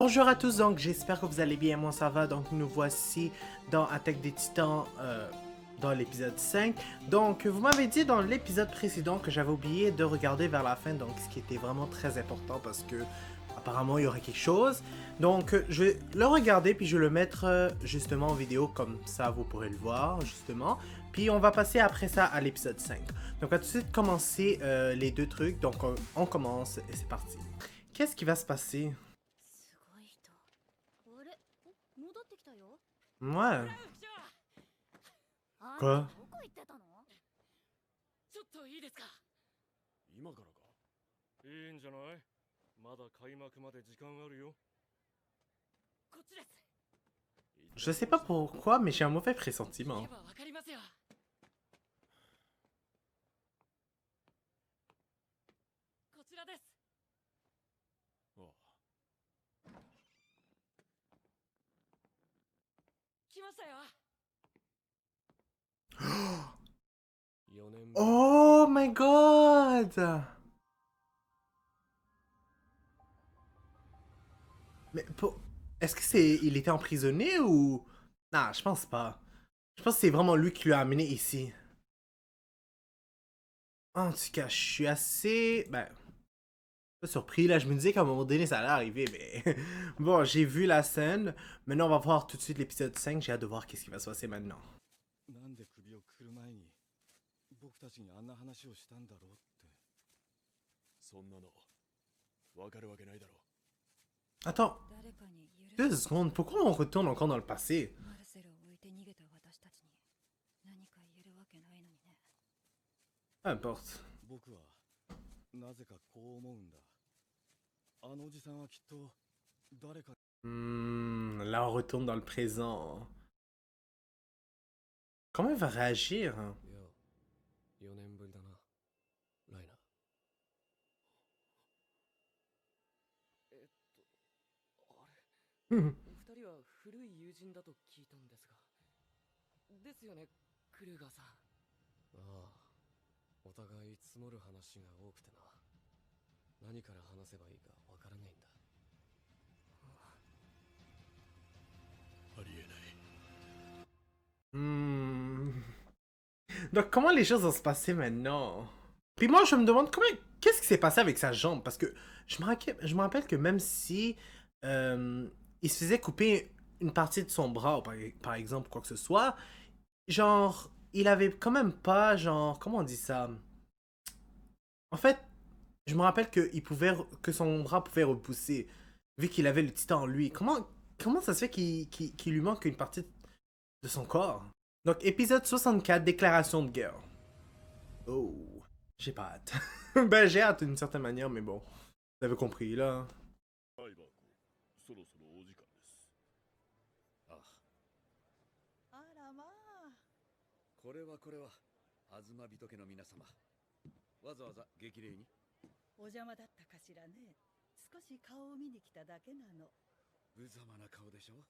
Bonjour à tous, donc j'espère que vous allez bien, moi ça va, donc nous voici dans Attaque des Titans dans l'épisode 5. Donc vous m'avez dit dans l'épisode précédent que j'avais oublié de regarder vers la fin, donc ce qui était vraiment très important parce que apparemment il y aurait quelque chose. Donc je vais le regarder puis je vais le mettre justement en vidéo comme ça vous pourrez le voir justement. Puis on va passer après ça à l'épisode 5. Donc on va tout de suite commencer les deux trucs, donc on commence et c'est parti. Qu'est-ce qui va se passer? すごい人。あれ、戻ってきたよ。Ouais. あんた Quoi? どこ行ってたの？ちょっといいですか？今からか？いいんじゃない？まだ開幕まで時間あるよ。こっちです。Je sais pas pourquoi, mais j'ai un mauvais pressentiment. 言えばわかりますよ。こちらです。ああ。来ましたよ。4年ぶり。 Oh my god! Mais est-ce que il était emprisonné ou... Non, je pense pas. Je pense que c'est vraiment lui qui l'a amené ici. En tout cas, je suis assez... Ben... Pas surpris, là. Je me disais qu'à un moment donné, ça allait arriver, mais... Bon, j'ai vu la scène. Maintenant, on va voir tout de suite l'épisode 5. J'ai hâte de voir qu'est-ce qui va se passer maintenant. なんで首をくくる前に僕たちにあんな話をしたんだろうって。そんなのわかるわけないだろう。 Attends, 誰かに許 2 secondes. Pourquoi on retourne encore dans le passé? マルセルを置いて逃げた私たちに何か言えるわけないのにね。 Peu importe. 僕はなぜかこう思うんだ。あのおじさんはきっと誰か。 Là, on retourne dans le présent. Comment il va réagir? いや、4年ぶりだな、ライナー。あれ、お二人は古い友人だと聞いたんですが。ですよね、クルーガーさん。ああ、お互い積もる話が多くてな。何から話せばいいかわからないんだ。ありえない。 Donc, comment les choses vont se passer maintenant? Puis moi, je me demande qu'est-ce qui s'est passé avec sa jambe? Parce que je me rappelle que même si il se faisait couper une partie de son bras, ou par exemple, quoi que ce soit, genre, il avait quand même pas, genre, comment on dit ça? En fait, je me rappelle que son bras pouvait repousser, vu qu'il avait le titan en lui. Comment ça se fait qu'il lui manque une partie de son corps? Donc, épisode 64, déclaration de guerre. Oh, j'ai pas hâte. Ben, j'ai hâte d'une certaine manière, mais bon. Vous avez compris, là. アイバーコ、そろそろお時間です。ああ。あらまあ、これは東人家の皆様、わざわざ激励に。お邪魔だったかしらね。少し顔を見に来ただけなの。無様な顔でしょ。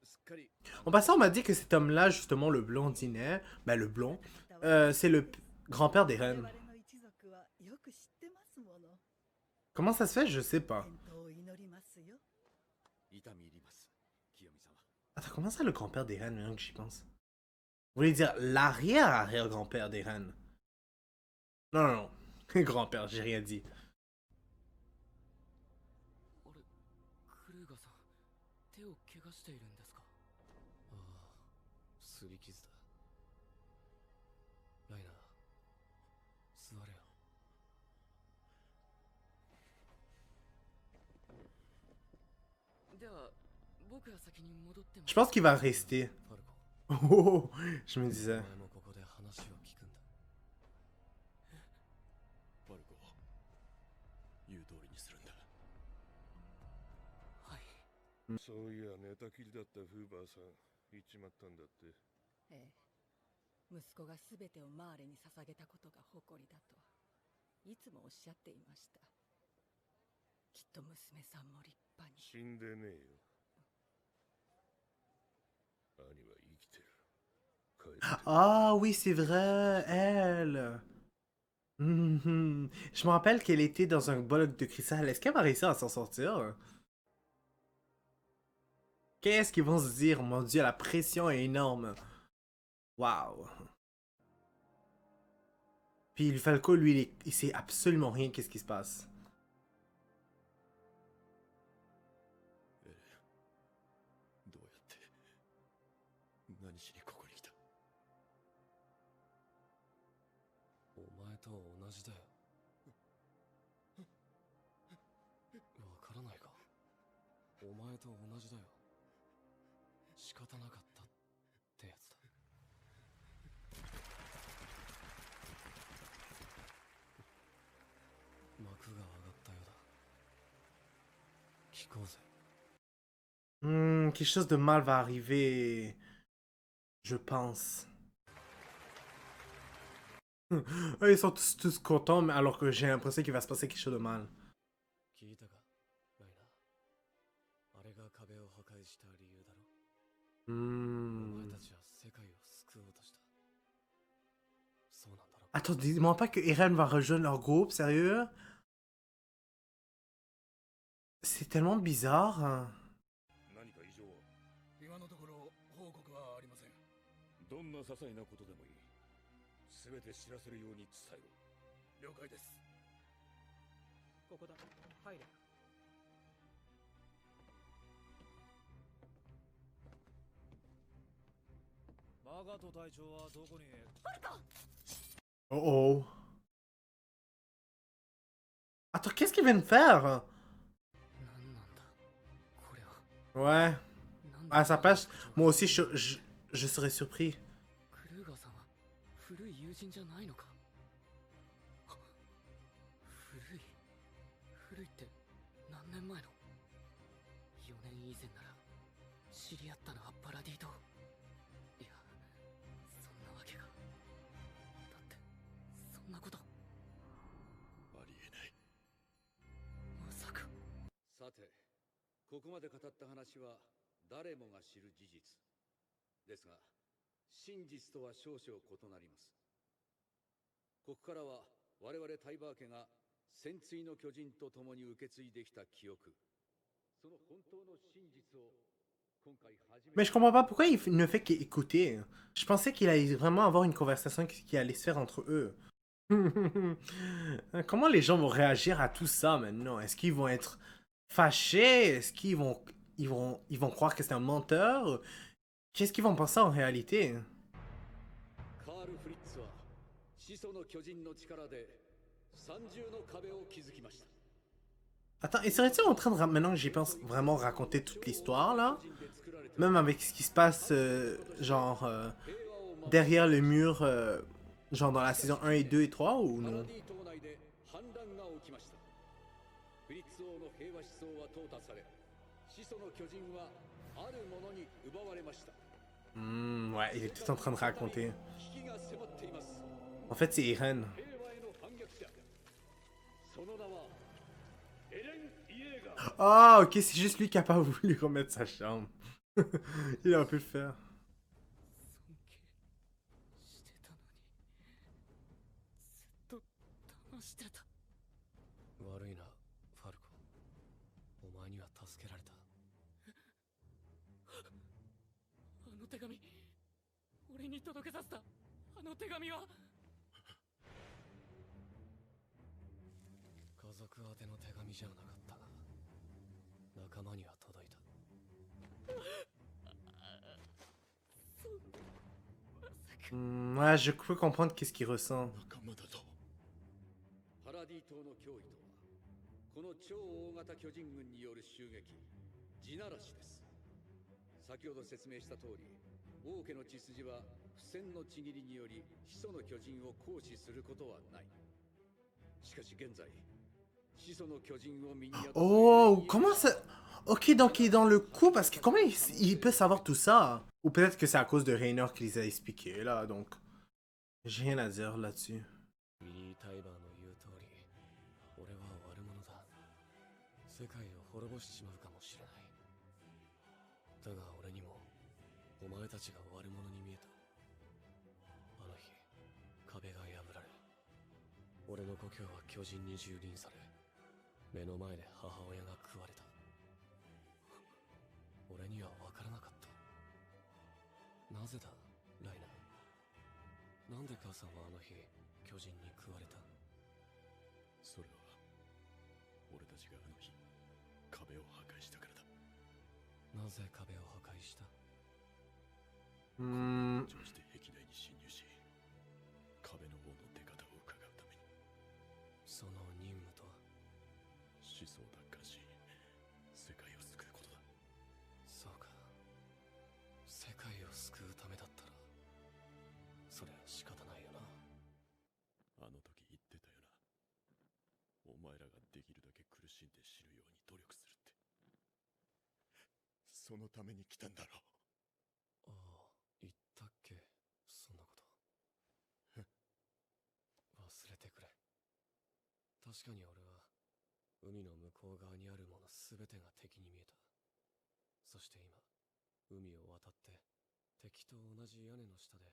すっかり。 En passant, on m'a dit que cet homme-là, justement, le blondinet, ben le blond, c'est le grand-père des 我 reines. 々の一族はよく知ってますもの。 Comment ça se fait? Je sais pas. 健闘を祈りますよ。痛み入ります、清美様。 Attends, comment ça, le grand-père des reines, maintenant que j'y pense? Vous voulez dire l'arrière-arrière-grand-père des reines? Non, non, non. Grand-père, j'ai rien dit. あれ、クルーガーさん、手を怪我しているんですか？ああ、擦り傷だ。ライナー、座れよ。では、僕が先に戻っても。 Je pense qu'il va rester. ファルコ、 Oh, je me お disais. 前もここで話を聞くんだ。ファルコ、言う通りにするんだ。はい。そういや寝たきりだったフーバーさん行っちまったんだって。ええ。息子がすべてをマーレに捧げたことが誇りだといつもおっしゃっていました。きっと娘さんも立派に。死んでねえよ。兄は生きてる。帰って Ah oui, c'est vrai, elle. Je me rappelle qu'elle était dans un bol de cristal. Est-ce qu'elle va réussir à s'en sortir? Qu'est-ce qu'ils vont se dire? Mon Dieu, la pression est énorme. Waouh. Puis Falco, lui, il sait absolument rien qu'est-ce qui se passe. どうやって何しにここに来た。お前と同じだよ。わからないか。お前と同じだよ。仕方なかったってやつだ。幕が上がったようだ。聞こうぜ。Quelque chose de mal va arriver. Je pense. Ils sont tous contents, mais alors que j'ai l'impression qu'il va se passer quelque chose de mal. 聞いたか、ライナー。あれが壁を破壊した理由だろ。お前たちは世界を救おうとした。そうなんだろ。 Attends, dis-moi pas que Eren va rejoindre leur groupe, sérieux? C'est tellement bizarre. Hein. 何か異常は？今のところ報告はありません。どんな些細なことでもいい。すべて知らせるように伝えろ。了解です。ここだ。入れ。マガト隊長はどこに？ Oh oh. Attends, qu'est-ce qu'il vient de faire? 何なんだこれは。 Ouais. À sa place, moi aussi je serais surpris. クルーガーさんは古い友人じゃないのか。古いって何年前の。4年以前なら知り合ったのはパラディ島。いや、そんなわけが。だってそんなこと。ありえない。まさか。さて、ここまで語った話は誰もが知る事実ですが、真実とは少々異なります。ここからは我々タイバー家が戦鎚の巨人と共に受け継いできた記憶、その本当の真実を今回初めて。 Mais je comprends pas pourquoi il ne fait qu'écouter. Je pensais qu'il allait vraiment avoir une conversation qui allait se faire entre eux. Comment les gens vont réagir à tout ça maintenant? Est-ce qu'ils vont être fâchés? Est-ce qu'ils vont croire que c'est un menteur? Qu'est-ce qu'ils vont penser en réalité? カール・フリッツは始祖の巨人の力で三重の壁を築きました。 Attends, et serait-il en train de, maintenant que j'y pense, vraiment raconter toute l'histoire là? Même avec ce qui se passe, genre, derrière le mur, genre dans la saison 1 et 2 et 3 ou パラ non? ディ島内で反乱が起きました。フリッツ王の平和思想は淘汰され、始祖の巨人はあるものに奪われました。 Ouais, il est tout en train de raconter. 危機が迫っています。 En fait, c'est Eren. 平和への反逆者。その名はエレン・イエーガー。 Ah, ok, c'est juste lui qui a pas voulu remettre sa chambre. Il aurait pu le faire. 尊敬してたのにずっと騙してた。悪いな、ファルコ。お前には助けられた。あの手紙、俺に届けさせたあの手紙は。家族宛ての手紙じゃなかったが、仲間には届いた。 Ouais, je peux comprendre qu'est-ce qu'il ressent. 仲間だと。パラディ島の脅威とは、この超大型巨人軍による襲撃、地ならしです。先ほど説明した通り、王家の血筋は不戦のちぎりにより始祖の巨人を行使することはない。しかし現在、始祖の巨人を身にやった。 Oh, comment ça... Ok, donc il est dans le coup, parce que comment il peut savoir tout ça? Ou peut-être que c'est à cause de Rainer qui les a expliqués, là, donc... J'ai rien à dire là-dessus. ミニー・タイバーの言う通り、俺は悪者だ。世界を滅ぼしちまうかもしれない。だが俺にも、お前たちが悪者に見えた。あの日、壁が破られ、俺の故郷は巨人に蹂躙され、目の前で母親が食われた。俺にには分からなかった。なぜだ、ライナー。なんで母さんはあの日巨人に食われた？それは俺たちがあの日壁を破壊したからだ。なぜ壁を破壊した？調子で壁内に侵入し、壁の方の出方を伺うために。その任務とは？始祖を奪還し、世界を救うことだ。そうか。世界を救うためだったら、そりゃ仕方ないよな。あの時言ってたよな。お前らができるだけ苦しんで死ぬように努力するって。そのために来たんだろう。ああ、言ったっけ、そんなこと。忘れてくれ。確かに俺は海の向こう側にあるもの全てが敵に見えた。そして今、海を渡って敵と同じ屋根の下で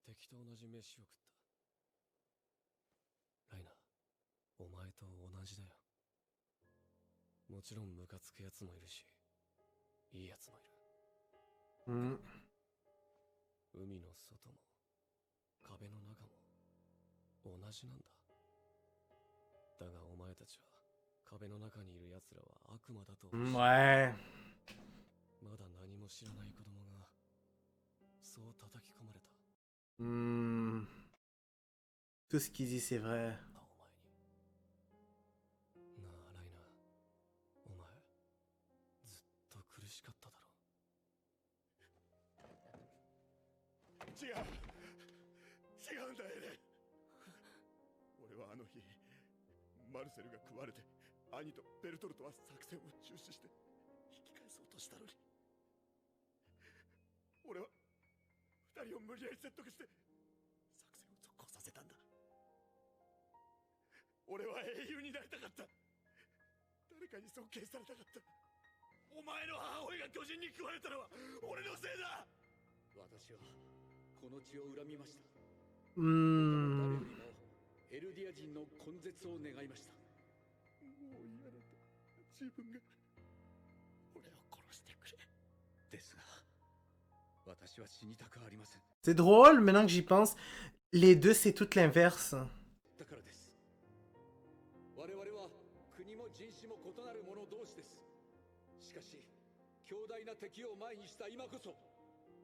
敵と同じ飯を食った。ライナー、お前と同じだよ。もちろんムカつくやつもいるし、いいやつもいる。海の外も壁の中も同じなんだ。だがお前たちは壁の中にいる奴らは悪魔だと。Ouais. まだ何も知らない子供がそう叩き込まれた。Tout ce qu'il dit, c'est vrai. お前に。なあ、ライナー。お前、ずっと苦しかっただろ。違うんだエレン。俺はあの日マルセルが食われて兄とベルトルトは作戦を中止して引き返そうとしたのに、俺は二人を無理やり説得して作戦を続行させたんだ。俺は英雄になりたかった。誰かに尊敬されたかった。お前の母親が巨人に食われたのは俺のせいだ。私はこの地を恨みました。誰よりもエルディア人の根絶を願いました。もう嫌だった。自分が俺を殺してくれ。ですが私は死にたくありません。 C'est drôle, maintenant que j'y pense. Les deux, c'est tout l'inverse. だからです。我々は国も人種も異なる者同士です。しかし強大な敵を前にした今こそ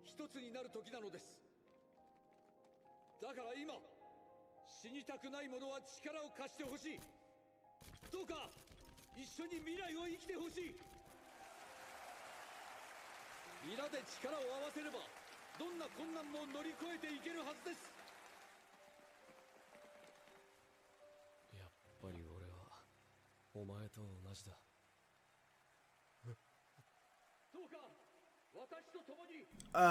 一つになる時なのです。だから今、死にたくない者は力を貸してほしい。どうか一緒に未来を生きてほしい。皆で力を合わせればどんな困難も乗り越えていけるはずです。やっぱり俺はお前と同じだ。どうか私と共に。多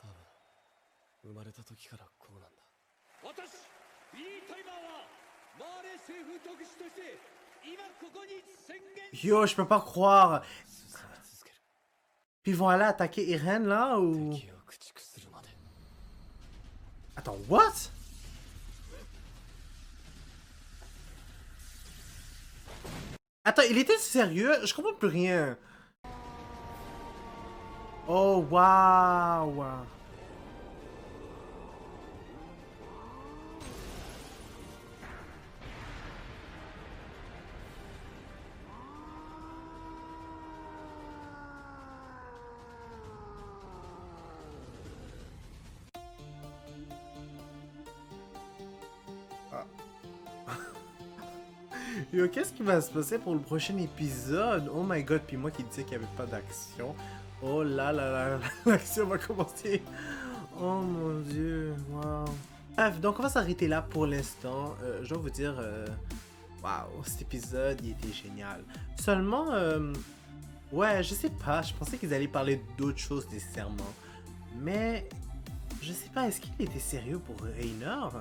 分生まれた時からこうなんだ。私ビリー・タイマーはマーレ政府特使として今ここに宣言。 Yo, je peux pas croire. Puis ils vont aller attaquer Irène là ou... Attends, what? Attends, il était sérieux? Je comprends plus rien. Oh, waouh. Yo, qu'est-ce qui va se passer pour le prochain épisode? Oh my god, puis moi qui disais qu'il n'y avait pas d'action. Oh là là là, l'action va commencer. Oh mon dieu, wow. Bref, donc on va s'arrêter là pour l'instant. Je dois vous dire, waouh, cet épisode, il était génial. Seulement, ouais, je sais pas, je pensais qu'ils allaient parler d'autres choses nécessairement. Mais, je sais pas, est-ce qu'il était sérieux pour Raynor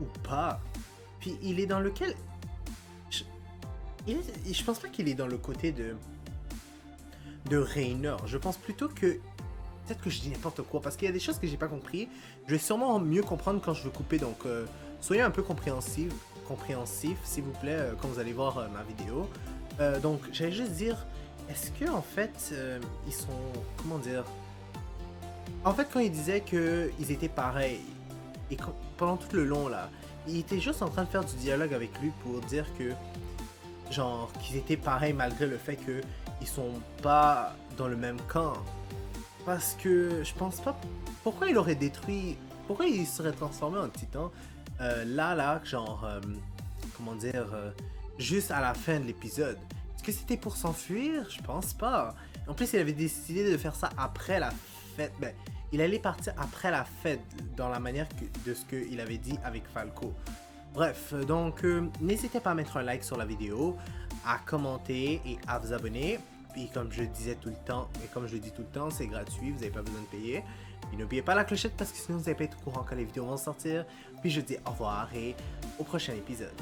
ou pas? Puis il est dans lequel... Je pense pas qu'il est dans le côté de Raynor. Je pense plutôt que... Peut-être que je dis n'importe quoi, parce qu'il y a des choses que j'ai pas compris. Je vais sûrement mieux comprendre quand je vais couper, donc soyez un peu compréhensifs. compréhensif, s'il vous plaît, quand vous allez voir ma vidéo. Donc, j'allais juste dire, est-ce que en fait, ils sont, comment dire, en fait, quand ils disaient qu'ils étaient pareils, et pendant tout le long là, ils étaient juste en train de faire du dialogue avec lui pour dire que, genre, qu'ils étaient pareils malgré le fait qu'ils sont pas dans le même camp. Parce que je pense pas. Pourquoi il aurait détruit. Pourquoi il serait transformé en titan là, genre. Comment dire. Juste à la fin de l'épisode. Est-ce que c'était pour s'enfuir? Je pense pas. En plus, il avait décidé de faire ça après la fête. Ben, il allait partir après la fête, dans la manière de ce qu'il avait dit avec Falco. Bref, donc n'hésitez pas à mettre un like sur la vidéo, à commenter et à vous abonner. Puis comme je disais tout le temps, et comme je le dis tout le temps, c'est gratuit, vous n'avez pas besoin de payer. Et n'oubliez pas la clochette parce que sinon vous n'allez pas être au courant quand les vidéos vont sortir. Puis je dis au revoir et au prochain épisode.